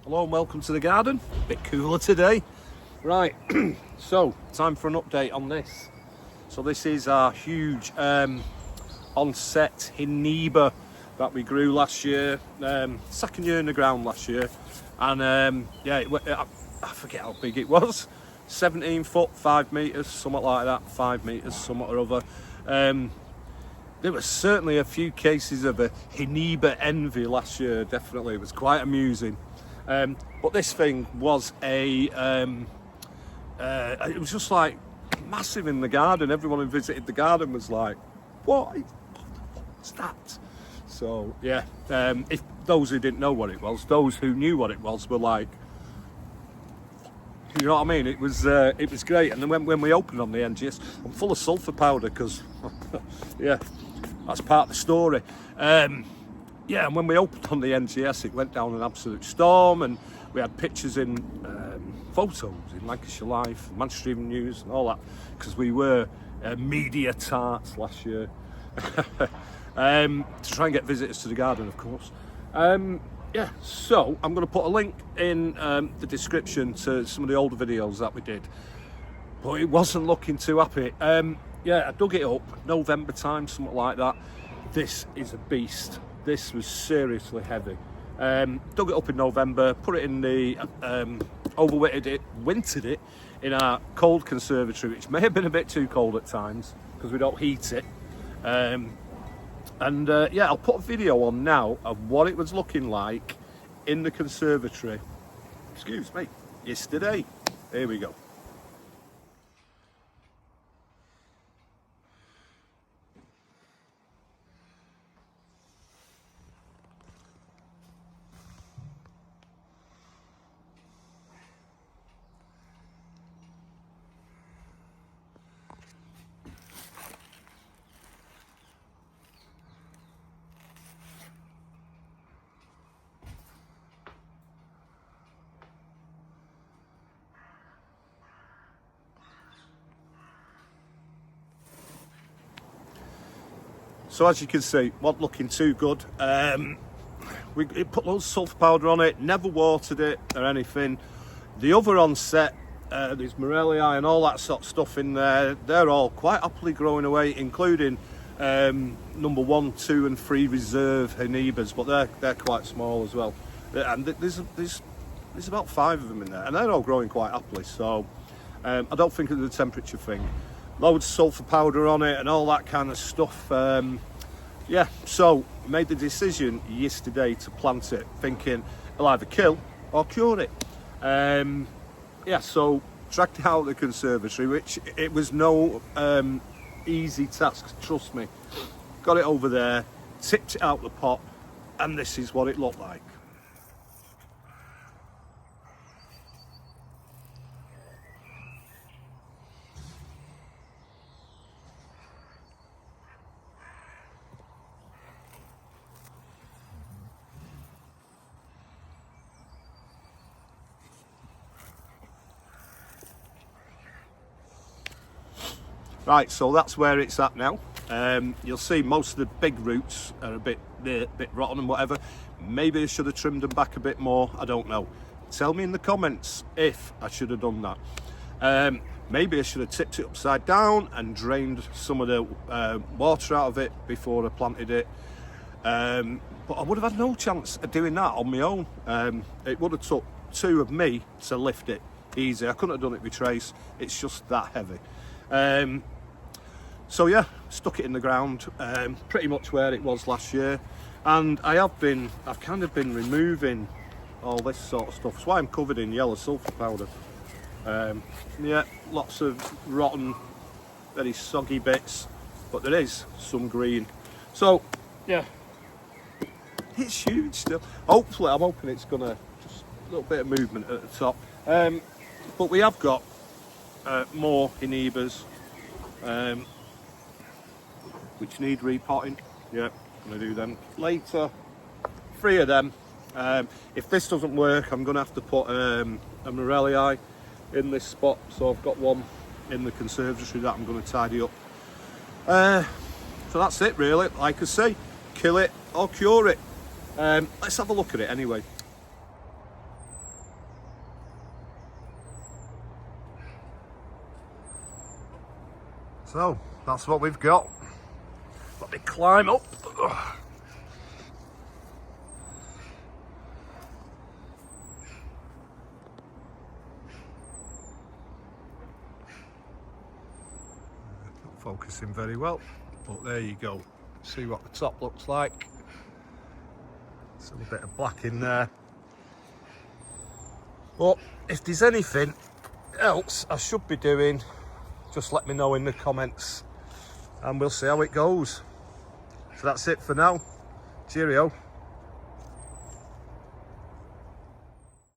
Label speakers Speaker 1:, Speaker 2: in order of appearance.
Speaker 1: Hello and welcome to the garden. A bit cooler today. Right, so time for an update on this. So this is our huge Ensete Hiniba that we grew last year. Second year in the ground last year. And I forget how big it was. 17 foot, 5 metres, something like that. 5 metres, something or other. There was certainly a few cases of a Hiniba envy last year, definitely. It was quite amusing. But this thing was it was just like massive in the garden. Everyone who visited the garden was like, what's that? So yeah, if those who didn't know what it was, those who knew what it was were like, you know what I mean? It was great. And then when we opened on the NGS, I'm full of sulphur powder because yeah, that's part of the story. Yeah, and when we opened on the NGS, it went down an absolute storm, and we had pictures in photos in Lancashire Life, Manchester Evening News, and all that, because we were media tarts last year to try and get visitors to the garden, of course. Yeah, so I'm going to put a link in the description to some of the older videos that we did, but it wasn't looking too happy. Yeah, I dug it up November time, something like that. This is a beast. This was seriously heavy. Dug it up in November, put it in the wintered it in our cold conservatory, which may have been a bit too cold at times because we don't heat it. Yeah, I'll put a video on now of what it was looking like in the conservatory. Excuse me, yesterday. Here we go. So as you can see, wasn't looking too good. We put loads of sulphur powder on it, never watered it or anything. The other Ensete, there's Morelli and all that sort of stuff in there. They're all quite happily growing away, including number 1, 2 and 3 reserve Hinibas, but they're quite small as well. And there's about 5 of them in there, and they're all growing quite happily. So I don't think it's a temperature thing. Loads of sulphur powder on it and all that kind of stuff. Yeah, so made the decision yesterday to plant it, thinking it'll either kill or cure it. Yeah, so dragged it out of the conservatory, which it was no easy task, trust me. Got it over there, tipped it out the pot, and this is what it looked like. Right, so that's where it's at now. You'll see most of the big roots are a bit rotten and whatever. Maybe I should have trimmed them back a bit more, I don't know. Tell me in the comments if I should have done that. Maybe I should have tipped it upside down and drained some of the water out of it before I planted it. But I would have had no chance of doing that on my own. It would have took 2 of me to lift it easy. I couldn't have done it with trace, it's just that heavy. So yeah, stuck it in the ground, pretty much where it was last year, and I've kind of been removing all this sort of stuff. That's why I'm covered in yellow sulphur powder. Yeah, lots of rotten, very soggy bits, but there is some green. So yeah, it's huge still. Hopefully, I'm hoping it's gonna just a little bit of movement at the top. But we have got more Hinibas, which need repotting. Yeah, I'm gonna do them later. 3 of them. If this doesn't work, I'm gonna have to put a Morelli in this spot. So I've got one in the conservatory that I'm gonna tidy up. So that's it really. Like I say, kill it or cure it. Let's have a look at it anyway. So that's what we've got. Let me climb up. Not focusing very well, but there you go. See what the top looks like. Still a bit of black in there. But if there's anything else I should be doing, just let me know in the comments and we'll see how it goes. So that's it for now. Cheerio.